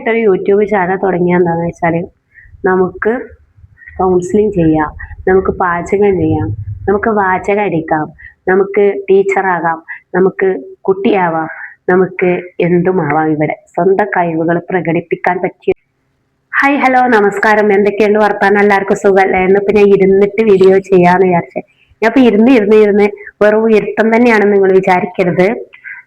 പുതിയതായിട്ടൊരു YouTube channel തുടങ്ങിയ എന്താണെന്ന് വെച്ചാൽ നമുക്ക് കൗൺസിലിംഗ് ചെയ്യാം, നമുക്ക് പാചകം ചെയ്യാം, നമുക്ക് വാചകം അടിക്കാം, നമുക്ക് ടീച്ചറാകാം, നമുക്ക് കുട്ടിയാവാം, നമുക്ക് എന്തുമാവാം. ഇവിടെ സ്വന്തം കഴിവുകൾ പ്രകടിപ്പിക്കാൻ പറ്റിയ ഹായ് ഹലോ നമസ്കാരം, എന്തൊക്കെയുണ്ട് വർത്താനം? എല്ലാവർക്കും സുഖമല്ലേ? എന്നിപ്പോ ഞാൻ ഇരുന്നിട്ട് വീഡിയോ ചെയ്യാന്ന് വിചാരിച്ചേ. ഞാൻ ഇപ്പൊ ഇരുന്ന് വെറും ഇരുത്തം തന്നെയാണെന്ന് നിങ്ങൾ വിചാരിക്കരുത്.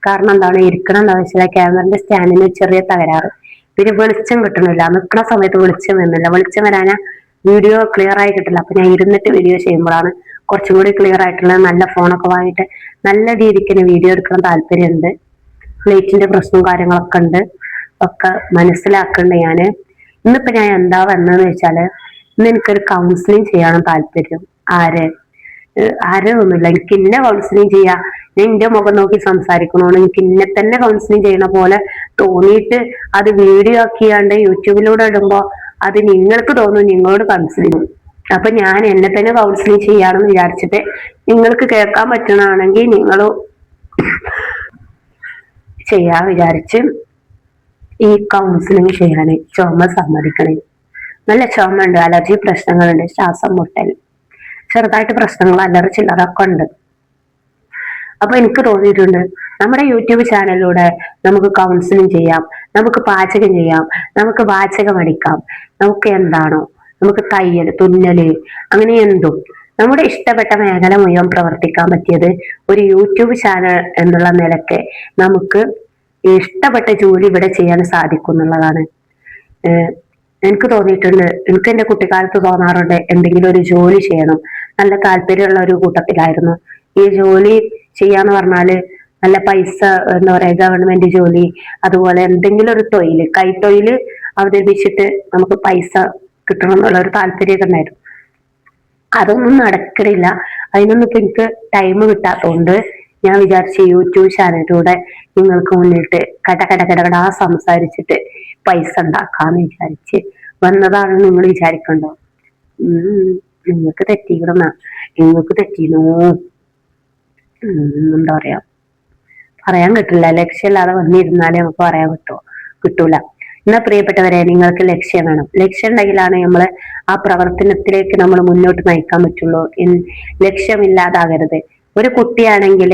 കാരണം എന്താണ്, ഇരിക്കണം എന്താ വെച്ചാൽ ക്യാമറന്റെ സ്റ്റാൻഡിന് ചെറിയ തകരാറ്, പിന്നെ വെളിച്ചം കിട്ടണില്ല. നിൽക്കുന്ന സമയത്ത് വെളിച്ചം വരുന്നില്ല. വെളിച്ചം വരാനാ വീഡിയോ ക്ലിയർ ആയി കിട്ടില്ല. അപ്പൊ ഞാൻ ഇരുന്നിട്ട് വീഡിയോ ചെയ്യുമ്പോഴാണ് കുറച്ചും കൂടി ക്ലിയർ ആയിട്ടുള്ള നല്ല ഫോണൊക്കെ വാങ്ങിയിട്ട് നല്ല രീതിക്ക് വീഡിയോ എടുക്കണം താല്പര്യമുണ്ട്. ലൈറ്റിന്റെ പ്രശ്നവും കാര്യങ്ങളൊക്കെ ഉണ്ട്, ഒക്കെ മനസ്സിലാക്കണ്ട് ഞാന്. ഇന്നിപ്പോ ഞാൻ എന്താ വന്നതെന്ന് വെച്ചാല്, ഇന്ന് എനിക്കൊരു കൗൺസിലിംഗ് ചെയ്യാനും താല്പര്യം. ആരൊന്നുമില്ല, എനിക്ക് ഇന്നെ കൗൺസിലിംഗ് ചെയ്യാ. ഞാൻ എന്റെ മുഖം നോക്കി സംസാരിക്കണോന്ന് എനിക്ക് ഇന്നെ തന്നെ കൗൺസിലിംഗ് ചെയ്യണ പോലെ തോന്നിയിട്ട് അത് വീഡിയോ ആക്കിയാണ്ട് യൂട്യൂബിലൂടെ ഇടുമ്പോ അത് നിങ്ങൾക്ക് തോന്നും നിങ്ങളോട് കൗൺസിലിംഗ്. അപ്പൊ ഞാൻ എന്നെ തന്നെ കൗൺസിലിംഗ് ചെയ്യാണെന്ന് വിചാരിച്ചിട്ട് നിങ്ങൾക്ക് കേൾക്കാൻ പറ്റണാണെങ്കിൽ നിങ്ങൾ ചെയ്യാ വിചാരിച്ച് ഈ കൗൺസിലിംഗ് ചെയ്യാന് ചുമ സമ്മതിക്കണേ. നല്ല ചുമ ഉണ്ട്, അലർജി പ്രശ്നങ്ങളുണ്ട്, ശ്വാസം മുട്ടൽ, ചെറുതായിട്ട് പ്രശ്നങ്ങൾ അല്ലറ ചില്ലറൊക്കെ ഉണ്ട്. അപ്പൊ എനിക്ക് തോന്നിയിട്ടുണ്ട് നമ്മുടെ യൂട്യൂബ് ചാനലിലൂടെ നമുക്ക് കൗൺസിലിംഗ് ചെയ്യാം, നമുക്ക് പാചകം ചെയ്യാം, നമുക്ക് വാചകം അടിക്കാം, നമുക്ക് എന്താണോ, നമുക്ക് തയ്യൽ, തുന്നല്, അങ്ങനെ എന്തും നമ്മുടെ ഇഷ്ടപ്പെട്ട മേഖല മുഴുവൻ പ്രവർത്തിക്കാൻ പറ്റിയത് ഒരു യൂട്യൂബ് ചാനൽ എന്നുള്ള നിലക്ക് നമുക്ക് ഇഷ്ടപ്പെട്ട ജോലി ഇവിടെ ചെയ്യാൻ സാധിക്കും എന്നുള്ളതാണ് എനിക്ക് തോന്നിയിട്ടുണ്ട്. എനിക്ക് എന്റെ കുട്ടിക്കാലത്ത് തോന്നാറുണ്ട് എന്തെങ്കിലും ഒരു ജോലി ചെയ്യണം. നല്ല താല്പര്യമുള്ള ഒരു കൂട്ടത്തിലായിരുന്നു. ഈ ജോലി ചെയ്യാന്ന് പറഞ്ഞാല് നല്ല പൈസ, എന്താ പറയാ, ഗവൺമെന്റ് ജോലി, അതുപോലെ എന്തെങ്കിലും ഒരു തൊഴില്, കൈത്തൊഴില് അവതരിപ്പിച്ചിട്ട് നമുക്ക് പൈസ കിട്ടണം എന്നുള്ള ഒരു താല്പര്യമൊക്കെ ഉണ്ടായിരുന്നു. അതൊന്നും നടക്കണില്ല. അതിനൊന്നും ഇപ്പൊ എനിക്ക് ടൈം കിട്ടാത്തതുകൊണ്ട് ഞാൻ വിചാരിച്ച് യൂട്യൂബ് ചാനലിലൂടെ നിങ്ങൾക്ക് മുന്നിട്ട് കടകടാ സംസാരിച്ചിട്ട് പൈസ ഉണ്ടാക്കാന്ന് വിചാരിച്ച് വന്നതാണ്. നിങ്ങൾ വിചാരിക്കണ്ടോ നിങ്ങൾക്ക് തെറ്റിക്കണമെന്ന? നിങ്ങൾക്ക് തെറ്റിനോ? എന്താ പറയാ, പറയാൻ കിട്ടില്ല. ലക്ഷ്യമില്ലാതെ വന്നിരുന്നാലേ നമുക്ക് പറയാൻ കിട്ടൂല. എന്നാ പ്രിയപ്പെട്ടവരെ, നിങ്ങൾക്ക് ലക്ഷ്യം വേണം. ലക്ഷ്യം ഉണ്ടെങ്കിലാണ് നമ്മള് ആ പ്രവർത്തനത്തിലേക്ക് നമ്മൾ മുന്നോട്ട് നയിക്കാൻ പറ്റുള്ളൂ. ലക്ഷ്യമില്ലാതാകരുത്. ഒരു കുട്ടിയാണെങ്കിൽ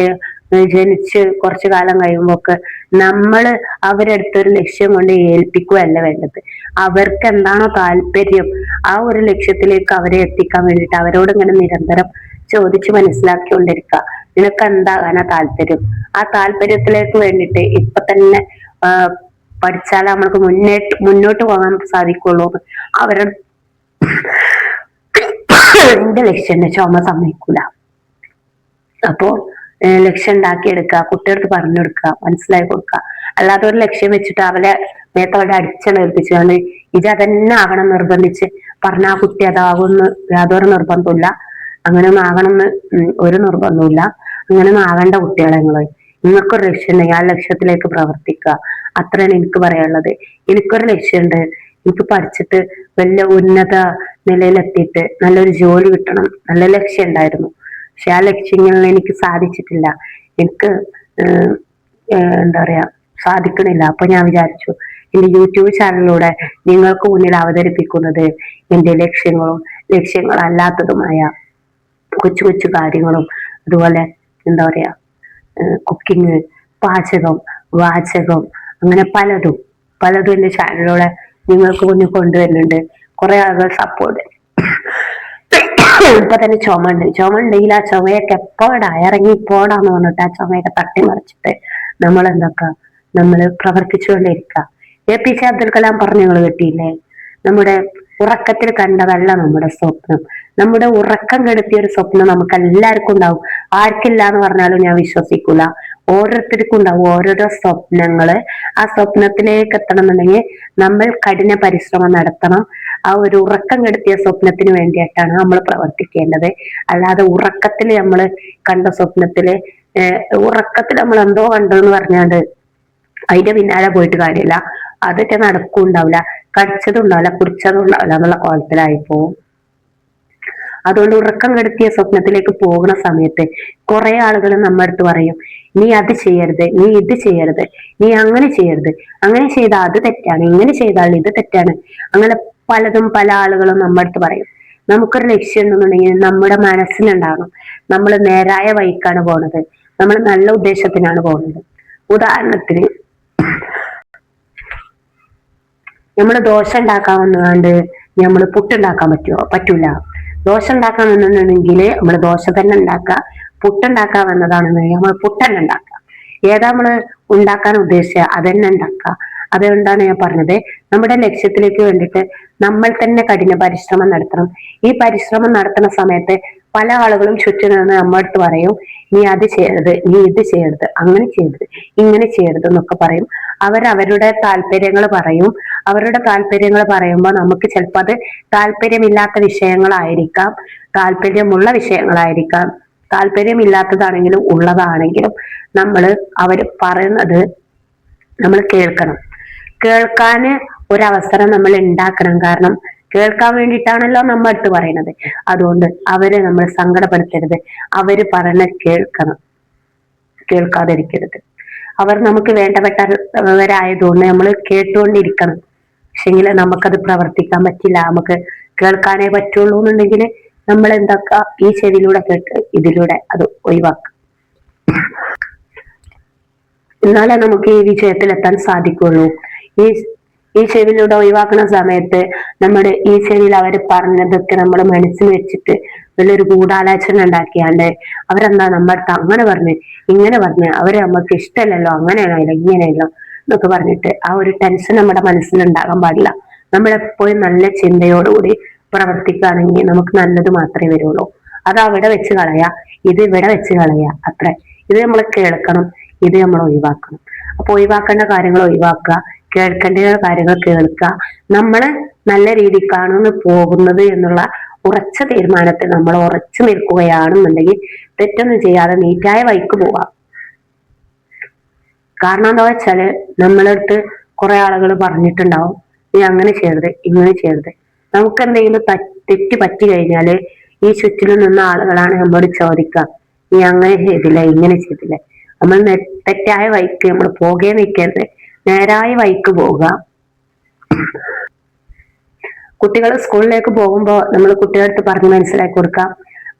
ജനിച്ച് കുറച്ചു കാലം കഴിയുമ്പോക്ക് നമ്മള് അവരെടുത്തൊരു ലക്ഷ്യം കൊണ്ട് ഏൽപ്പിക്കുകയല്ല വേണ്ടത്. അവർക്ക് എന്താണോ താല്പര്യം ആ ഒരു ലക്ഷ്യത്തിലേക്ക് അവരെ എത്തിക്കാൻ വേണ്ടിയിട്ട് അവരോട് ഇങ്ങനെ നിരന്തരം ചോദിച്ച് മനസ്സിലാക്കിക്കൊണ്ടിരിക്കുക. നിനക്ക് എന്താകാനാ താല്പര്യം? ആ താല്പര്യത്തിലേക്ക് വേണ്ടിയിട്ട് ഇപ്പൊ തന്നെ പഠിച്ചാലേ നമ്മൾക്ക് മുന്നോട്ട് പോകാൻ സാധിക്കുള്ളൂ. അവരുടെ എന്റെ ലക്ഷ്യന്റെ ചുമ സമ്മതിക്കൂല. അപ്പോ ലക്ഷ്യം ഉണ്ടാക്കിയെടുക്കുക, കുട്ടികൾക്ക് പറഞ്ഞു കൊടുക്കുക, മനസ്സിലാക്കി കൊടുക്കുക. അല്ലാതെ ഒരു ലക്ഷ്യം വെച്ചിട്ട് അവരെ മേത്തോടെ അടിച്ചേൽപ്പിച്ചുകൊണ്ട് ഇത് അതന്നെ ആകണം നിർബന്ധിച്ച് പറഞ്ഞ ആ കുട്ടി അതാകുമെന്ന് യാതൊരു നിർബന്ധമില്ല. അങ്ങനെ ഒന്നും ആകണമെന്ന് ഒരു നിർബന്ധമില്ല. അങ്ങനെ ഒന്നും ആകേണ്ട കുട്ടികളെ നിങ്ങൾക്കൊരു ലക്ഷ്യം ഉണ്ടെങ്കിൽ ആ ലക്ഷ്യത്തിലേക്ക് പ്രവർത്തിക്കുക. അത്രയാണ് എനിക്ക് പറയാനുള്ളത്. എനിക്കൊരു ലക്ഷ്യമുണ്ട്. എനിക്ക് പഠിച്ചിട്ട് വലിയ ഉന്നത നിലയിലെത്തിയിട്ട് നല്ലൊരു ജോലി കിട്ടണം, നല്ല ലക്ഷ്യം ഉണ്ടായിരുന്നു. പക്ഷെ ആ ലക്ഷ്യങ്ങളിൽ എനിക്ക് സാധിച്ചിട്ടില്ല. എനിക്ക് എന്താ പറയാ, സാധിക്കണില്ല. അപ്പൊ ഞാൻ വിചാരിച്ചു എന്റെ യൂട്യൂബ് ചാനലിലൂടെ നിങ്ങൾക്ക് മുന്നിൽ അവതരിപ്പിക്കുന്നത് എന്റെ ലക്ഷ്യങ്ങളല്ലാത്തതുമായ കൊച്ചു കൊച്ചു കാര്യങ്ങളും, അതുപോലെ എന്താ പറയാ, കുക്കിങ്, പാചകം, വാചകം, അങ്ങനെ പലതും എന്റെ ചാനലിലൂടെ നിങ്ങൾക്ക് മുന്നിൽ കൊണ്ടുവരുന്നുണ്ട്. കുറെ ആളുകൾ സപ്പോർട്ട്. ഇപ്പൊ തന്നെ ചുമ ഉണ്ടെങ്കിൽ ആ ചുമയൊക്കെ എപ്പോഴാ ഇറങ്ങി പോടാന്ന് പറഞ്ഞിട്ട് ആ ചുമയൊക്കെ തട്ടിമറിച്ചിട്ട് നമ്മൾ പ്രവർത്തിച്ചുകൊണ്ടിരിക്കുക. APJ അബ്ദുൽ കലാം പറഞ്ഞു, നിങ്ങൾ കിട്ടിയില്ലേ, നമ്മുടെ ഉറക്കത്തിൽ കണ്ടതല്ല നമ്മുടെ സ്വപ്നം. നമ്മുടെ ഉറക്കം കെടുത്തിയ ഒരു സ്വപ്നം നമുക്ക് എല്ലാവർക്കും ഉണ്ടാവും. ആർക്കില്ല എന്ന് പറഞ്ഞാലും ഞാൻ വിശ്വസിക്കൂല. ഓരോരുത്തർക്കും ഉണ്ടാവും ഓരോരോ സ്വപ്നങ്ങള്. ആ സ്വപ്നത്തിലേക്ക് എത്തണം എന്നുണ്ടെങ്കിൽ നമ്മൾ കഠിന പരിശ്രമം നടത്തണം. ആ ഒരു ഉറക്കം കെടുത്തിയ സ്വപ്നത്തിന് വേണ്ടിയിട്ടാണ് നമ്മൾ പ്രവർത്തിക്കേണ്ടത്. അല്ലാതെ ഉറക്കത്തിൽ നമ്മൾ കണ്ട സ്വപ്നത്തില് ഉറക്കത്തിൽ നമ്മൾ എന്തോ കണ്ടെന്ന് പറഞ്ഞാണ്ട് അതിന്റെ പിന്നാലെ പോയിട്ട് കാര്യമില്ല. അതൊക്കെ നടക്കുണ്ടാവില്ല, കടിച്ചതും ഉണ്ടാവില്ല, കുടിച്ചതും ഉണ്ടാവില്ല എന്നുള്ള കോലത്തിലായി പോവും. അതുകൊണ്ട് ഉറക്കം കെടുത്തിയ സ്വപ്നത്തിലേക്ക് പോകുന്ന സമയത്ത് കുറെ ആളുകൾ നമ്മുടെ അടുത്ത് പറയും, നീ അത് ചെയ്യരുത്, നീ ഇത് ചെയ്യരുത്. നീ അങ്ങനെ ചെയ്യരുത്, അങ്ങനെ ചെയ്താൽ അത് തെറ്റാണ്, ഇങ്ങനെ ചെയ്താൽ ഇത് തെറ്റാണ്. അങ്ങനെ പലതും പല ആളുകളും നമ്മുടെ അടുത്ത് പറയും. നമുക്കൊരു ലക്ഷ്യം ഉണ്ടെന്നുണ്ടെങ്കിൽ നമ്മുടെ മനസ്സിലുണ്ടാകണം നമ്മൾ നേരായ വഴിക്കാണ് പോണത്, നമ്മൾ നല്ല ഉദ്ദേശത്തിനാണ് പോകുന്നത്. ഉദാഹരണത്തിന് നമ്മൾ ദോശ ഉണ്ടാക്കാൻ വന്നുകൊണ്ട് നമ്മൾ പുട്ടുണ്ടാക്കാൻ പറ്റൂല. ദോശ ഉണ്ടാക്കാൻ വന്നിട്ടുണ്ടെങ്കിൽ നമ്മൾ ദോശ തന്നെ ഉണ്ടാക്കുക. പുട്ടുണ്ടാക്കാൻ വന്നതാണെന്നുണ്ടെങ്കിൽ നമ്മൾ പുട്ടന്നെ ഉണ്ടാക്കുക. ഏതാ നമ്മൾ ഉണ്ടാക്കാൻ ഉദ്ദേശിച്ച അതന്നെ ഉണ്ടാക്കുക. അതുകൊണ്ടാണ് ഞാൻ പറഞ്ഞത്, നമ്മുടെ ലക്ഷ്യത്തിലേക്ക് വേണ്ടിയിട്ട് നമ്മൾ തന്നെ കഠിന പരിശ്രമം നടത്തണം. ഈ പരിശ്രമം നടത്തുന്ന സമയത്ത് പല ആളുകളും ചുറ്റും നിന്ന് നമ്മുടെ അടുത്ത് പറയും, നീ അത് ചെയ്യരുത്, നീ ഇത് ചെയ്യരുത്, അങ്ങനെ ചെയ്യരുത്, ഇങ്ങനെ ചെയ്യരുത് എന്നൊക്കെ പറയും. അവരവരുടെ താല്പര്യങ്ങൾ പറയും. അവരുടെ താല്പര്യങ്ങൾ പറയുമ്പോൾ നമുക്ക് ചിലപ്പോൾ അത് താല്പര്യമില്ലാത്ത വിഷയങ്ങളായിരിക്കാം, താല്പര്യമുള്ള വിഷയങ്ങളായിരിക്കാം. താല്പര്യമില്ലാത്തതാണെങ്കിലും ഉള്ളതാണെങ്കിലും നമ്മൾ അവർ പറയുന്നത് നമ്മൾ കേൾക്കണം. കേൾക്കാന് ഒരവസരം നമ്മൾ ഉണ്ടാക്കണം. കാരണം കേൾക്കാൻ വേണ്ടിയിട്ടാണല്ലോ നമ്മൾ അടുത്ത് പറയുന്നത്. അതുകൊണ്ട് അവരെ നമ്മൾ സങ്കടപ്പെടുത്തരുത്. അവര് പറഞ്ഞ കേൾക്കണം, കേൾക്കാതിരിക്കരുത്. അവർ നമുക്ക് വേണ്ടപ്പെട്ടവരായതുകൊണ്ട് നമ്മൾ കേട്ടുകൊണ്ടിരിക്കണം. പക്ഷെങ്കിൽ നമുക്കത് പ്രവർത്തിക്കാൻ പറ്റില്ല, നമുക്ക് കേൾക്കാനേ പറ്റുള്ളൂ എന്നുണ്ടെങ്കിൽ നമ്മൾ എന്താക്കുക, ഈ ചെവിയിലൂടെ കേട്ട് ഇതിലൂടെ അത് ഒഴിവാക്കുക. എന്നാലേ നമുക്ക് ഈ വിജയത്തിലെത്താൻ സാധിക്കുള്ളൂ. ഈ ഈ ചെവിയിലൂടെ ഒഴിവാക്കുന്ന സമയത്ത് നമ്മുടെ ഈ ചെവിയിൽ അവർ പറഞ്ഞതൊക്കെ നമ്മൾ മനസ്സിൽ വെച്ചിട്ട് വലിയൊരു ഗൂഢാലോചന ഉണ്ടാക്കിയാണ്ട് അവരെന്താ നമ്മുടെ അടുത്ത് അങ്ങനെ പറഞ്ഞ് ഇങ്ങനെ പറഞ്ഞ് അവര് നമുക്ക് ഇഷ്ടമല്ലല്ലോ, അങ്ങനെയാണല്ലോ ഇങ്ങനെയല്ലോ എന്നൊക്കെ പറഞ്ഞിട്ട് ആ ഒരു ടെൻഷൻ നമ്മുടെ മനസ്സിലുണ്ടാകാൻ പാടില്ല. നമ്മളെപ്പോഴും നല്ല ചിന്തയോടുകൂടി പ്രവർത്തിക്കുകയാണെങ്കിൽ നമുക്ക് നല്ലത് മാത്രമേ വരുള്ളൂ. അത് അവിടെ വെച്ച് കളയാ, ഇത് ഇവിടെ വെച്ച് കളയാ, അത്ര. ഇത് നമ്മൾ കേൾക്കണം, ഇത് നമ്മൾ ഒഴിവാക്കണം. അപ്പൊ ഒഴിവാക്കേണ്ട കാര്യങ്ങൾ ഒഴിവാക്കുക, കേൾക്കേണ്ട കാര്യങ്ങൾ കേൾക്കുക. നമ്മള് നല്ല രീതിക്കാണ് പോകുന്നത് എന്നുള്ള ഉറച്ച തീരുമാനത്തിൽ നമ്മൾ ഉറച്ചു നിൽക്കുകയാണെന്നുണ്ടെങ്കിൽ തെറ്റൊന്നും ചെയ്യാതെ നീറ്റായ വഴിക്ക് പോവാം. കാരണം എന്താ വെച്ചാല് നമ്മളടുത്ത് കുറെ ആളുകൾ പറഞ്ഞിട്ടുണ്ടാവും, നീ അങ്ങനെ ചെയ്യരുത്, ഇങ്ങനെ ചെയ്യരുത്. നമുക്ക് എന്തെങ്കിലും തെറ്റ് പറ്റി കഴിഞ്ഞാല് ഈ ചുറ്റിലും നിന്ന ആളുകളാണ് നമ്മളോട് ചോദിക്കുക, നീ അങ്ങനെ ചെയ്തില്ല, ഇങ്ങനെ ചെയ്തില്ല. നമ്മൾ തെറ്റായ വഴിക്ക് നമ്മൾ പോകേ നിൽക്കരുത്, നേരായ വഴിക്ക് പോവുക. കുട്ടികൾ സ്കൂളിലേക്ക് പോകുമ്പോൾ നമ്മൾ കുട്ടികളടുത്ത് പറഞ്ഞ് മനസ്സിലാക്കി കൊടുക്കാം,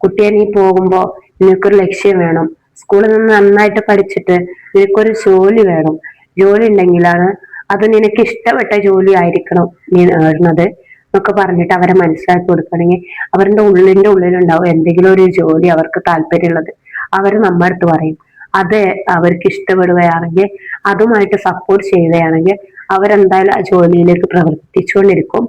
കുട്ടിയെ നീ പോകുമ്പോ നിനക്കൊരു ലക്ഷ്യം വേണം, സ്കൂളിൽ നിന്ന് നന്നായിട്ട് പഠിച്ചിട്ട് നിനക്കൊരു ജോലി വേണം. ജോലി ഉണ്ടെങ്കിലാണ് അത് നിനക്ക് ഇഷ്ടപ്പെട്ട ജോലി ആയിരിക്കണം നീ നേടുന്നത് എന്നൊക്കെ പറഞ്ഞിട്ട് അവരെ മനസ്സിലാക്കി കൊടുക്കണമെങ്കിൽ അവരുടെ ഉള്ളിലുണ്ടാവും എന്തെങ്കിലും ഒരു ജോലി അവർക്ക് താല്പര്യമുള്ളത്. അവർ നമ്മുടെ അടുത്ത് പറയും. അത് അവർക്ക് ഇഷ്ടപ്പെടുകയാണെങ്കിൽ, അതുമായിട്ട് സപ്പോർട്ട് ചെയ്യുകയാണെങ്കിൽ അവരെന്തായാലും ആ ജോലിയിലേക്ക് പ്രവർത്തിച്ചുകൊണ്ടിരിക്കും.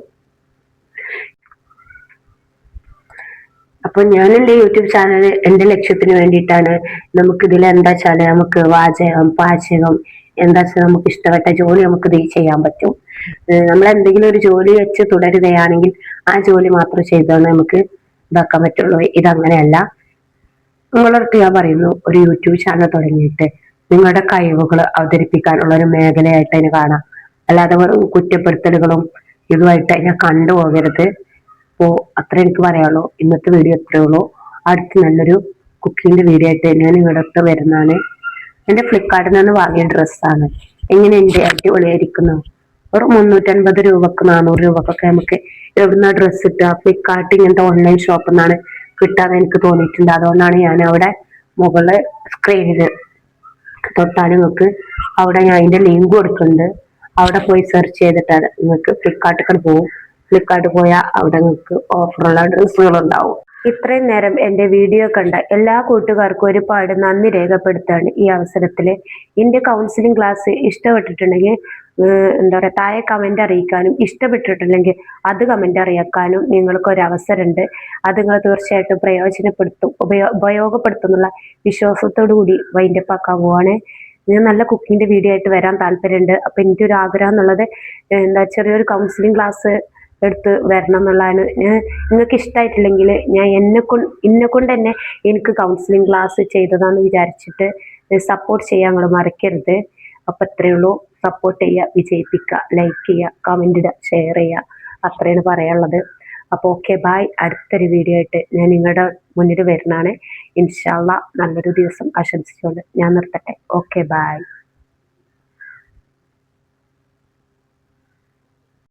അപ്പൊ ഞാൻ എന്റെ യൂട്യൂബ് ചാനൽ എന്റെ ലക്ഷ്യത്തിന് വേണ്ടിയിട്ടാണ്. നമുക്ക് ഇതിൽ എന്താ വെച്ചാല് നമുക്ക് പാചകം എന്താ വെച്ചാൽ നമുക്ക് ഇഷ്ടപ്പെട്ട ജോലി നമുക്ക് ഇത് ചെയ്യാൻ പറ്റും. നമ്മൾ എന്തെങ്കിലും ഒരു ജോലി വെച്ച് തുടരുകയാണെങ്കിൽ ആ ജോലി മാത്രം ചെയ്താണ് നമുക്ക് ഇതാക്കാൻ പറ്റുള്ളൂ. ഇതങ്ങനെയല്ല. നിങ്ങളടുത്ത് ഞാൻ പറയുന്നു, ഒരു യൂട്യൂബ് ചാനൽ തുടങ്ങിയിട്ട് നിങ്ങളുടെ കഴിവുകൾ അവതരിപ്പിക്കാനുള്ള ഒരു മേഖലയായിട്ട് അതിന് കാണാം. അല്ലാതെ കുറ്റപ്പെടുത്തലുകളും ഇതുമായിട്ട് അതിനെ കണ്ടുപോകരുത്. അപ്പോ അത്ര എനിക്ക് പറയാനുള്ളൂ. ഇന്നത്തെ വീഡിയോ എത്രയേ ഉള്ളൂ. അടുത്ത് നല്ലൊരു കുക്കിങ്ങിന്റെ വീഡിയോ ആയിട്ട് ഞാൻ ഇവിടത്തെ വരുന്നതാണ്. എന്റെ ഫ്ലിപ്കാർട്ടിൽ നിന്ന് വാങ്ങിയ ഡ്രസ്സാണ്. എങ്ങനെയുണ്ട്? അടിപൊളിയായിരിക്കുന്നു. ഒരു 350 രൂപക്ക് 400 രൂപക്കൊക്കെ നമുക്ക് എവിടുന്ന ഡ്രസ്സ് കിട്ടുക? ഫ്ലിപ്കാർട്ട് ഇങ്ങനത്തെ ഓൺലൈൻ ഷോപ്പിൽ നിന്നാണ് കിട്ടാന്ന് എനിക്ക് തോന്നിയിട്ടുണ്ട്. അതുകൊണ്ടാണ് ഞാൻ അവിടെ മുകളിൽ സ്ക്രീനിൽ തൊട്ടാൽ നിങ്ങൾക്ക് അവിടെ ഞാൻ അതിന്റെ ലിങ്ക് കൊടുക്കുന്നുണ്ട്. അവിടെ പോയി സെർച്ച് ചെയ്തിട്ടാണ് നിങ്ങൾക്ക് ഫ്ലിപ്കാർട്ടിൽ പോകും. ഫ്ലിപ്കാർട്ട് പോയാൽ അവിടെ നിങ്ങൾക്ക് ഓഫറുള്ള ഡ്രസ്സുകൾ ഉണ്ടാവും. ഇത്രയും നേരം എൻ്റെ വീഡിയോ കണ്ട എല്ലാ കൂട്ടുകാർക്കും ഒരുപാട് നന്ദി രേഖപ്പെടുത്താണ് ഈ അവസരത്തിൽ. എൻ്റെ കൗൺസിലിംഗ് ക്ലാസ് ഇഷ്ടപ്പെട്ടിട്ടുണ്ടെങ്കിൽ എന്താ പറയുക, താഴെ കമന്റ് അറിയിക്കാനും, ഇഷ്ടപ്പെട്ടിട്ടുണ്ടെങ്കിൽ അത് കമന്റ് അറിയിക്കാനും നിങ്ങൾക്ക് ഒരു അവസരമുണ്ട്. അത് നിങ്ങൾ തീർച്ചയായിട്ടും ഉപയോഗപ്പെടുത്തുന്നുള്ള വിശ്വാസത്തോടു കൂടി വൈൻഡപ്പ് ആക്കാൻ പോവാണ്. ഞാൻ നല്ല കുക്കിങ്ങിന്റെ വീഡിയോ ആയിട്ട് വരാൻ താല്പര്യമുണ്ട്. അപ്പൊ എൻ്റെ ഒരു ആഗ്രഹം എന്നുള്ളത് എന്താ, ചെറിയൊരു കൗൺസിലിംഗ് ക്ലാസ് എടുത്ത് വരണം എന്നുള്ളതാണ്. നിങ്ങൾക്ക് ഇഷ്ടമായിട്ടില്ലെങ്കിൽ ഞാൻ എന്നെ കൊണ്ട് തന്നെ എനിക്ക് കൗൺസിലിംഗ് ക്ലാസ് ചെയ്തതാന്ന് വിചാരിച്ചിട്ട് സപ്പോർട്ട് ചെയ്യാൻ നിങ്ങൾ മറക്കരുത്. അപ്പൊ അത്രയേ ഉള്ളൂ. സപ്പോർട്ട് ചെയ്യുക, വിജയിപ്പിക്കുക, ലൈക്ക് ചെയ്യുക, കമന്റ് ഇടുക, ഷെയർ ചെയ്യുക. അത്രയാണ് പറയാനുള്ളത്. അപ്പോൾ ഓക്കെ, ബായ്. അടുത്തൊരു വീഡിയോ ആയിട്ട് ഞാൻ നിങ്ങളുടെ മുന്നിൽ വരുന്നതാണ്. ഇൻഷാ അള്ളാ. നല്ലൊരു ദിവസം ആശംസിച്ചുകൊണ്ട് ഞാൻ നിർത്തട്ടെ. Okay, bye.